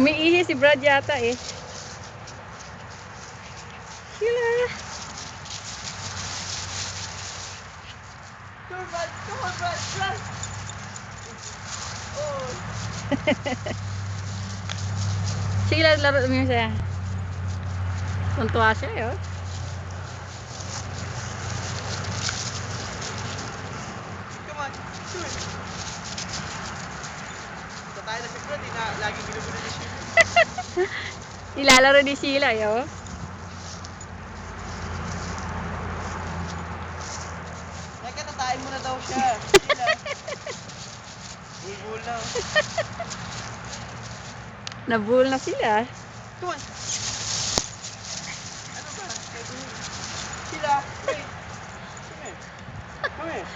Umiihi si Brad yata eh. Sheila. Come on, Brad. Come on, Brad. Brad. Oh. Sheila, laro mo siya. Tuntua siya eh. Oh. Come on. Come on. Punta tayo na si Brad. Di na lagi ginugulo ni Sheila. Nilalaro ni Sheila eh. Oh. Teka, natayin mo na daw siya. Sheila. Bulbul na. Nabul na sila. Come on. Ano ba? Sheila, wait. Come here. Come here.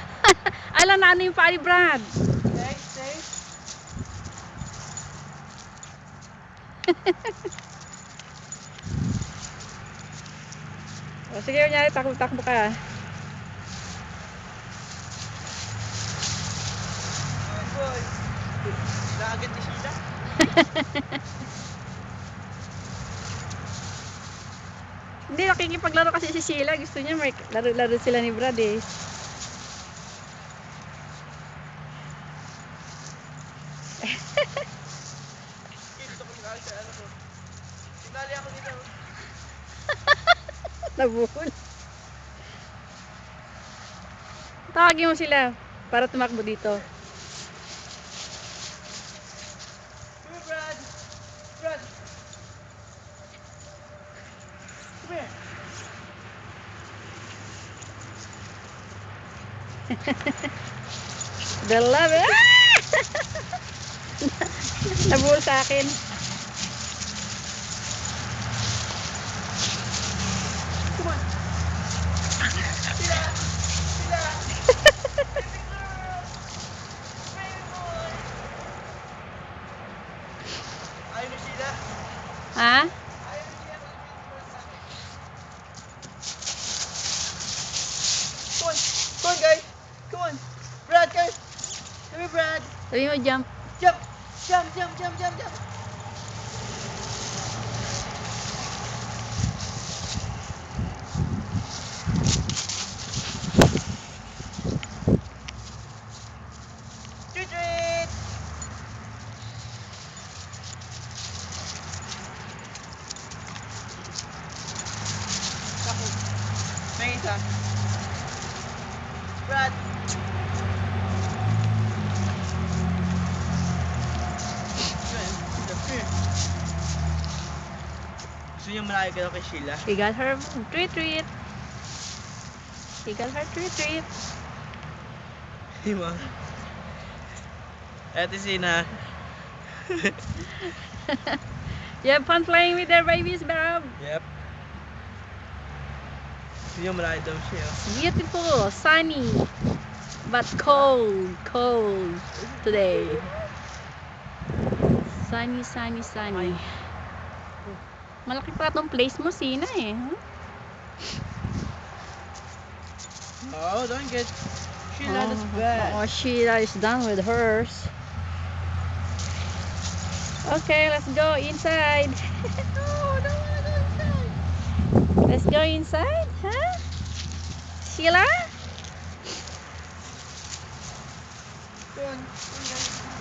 Alam na ano yung paa ni Brad. Stay, stay. O sige, kunyari, takbo-takbo ka. Good boy. Naagad ni Sheila. Hindi, nakikipaglaro kasi si Sheila. Gusto niya may laro-laro sila ni Brad eh. Gusto ko mag-aaral sa ano ko. Sinali ako dito. Nabul. Tawagin mo sila para tumakbo dito. Come here, Brad. Brad. Come here. The love it. Nabul sa akin. Come on. Sheila. Sheila. Baby girl. Baby boy. Ayaw ni Sheila. Ha? Ayaw ni Sheila. Baby sa akin. Come on. Come on, guys. Come on. Brad, guys. Come here, Brad. Sabi mo jump. Jump. Jump, jump, jump, jump, jump. Treat, treat. Ako. May isa. Brad. Gusto niya malaki ka daw kay Sheila? She got her treat. She got her treat. Di ba? Ate Sina. You have fun playing with their babies, Bob? Yep. Gusto niya malaki daw siya. Beautiful, sunny, but cold today. Sunny. Malaki pa itong place mo, Sina eh. Huh? Oh, don't get Sheila, that's bad. Oh, Sheila is done with hers. Okay, let's go inside. No, don't wanna go inside. Let's go inside, huh? Sheila? Come on, guys.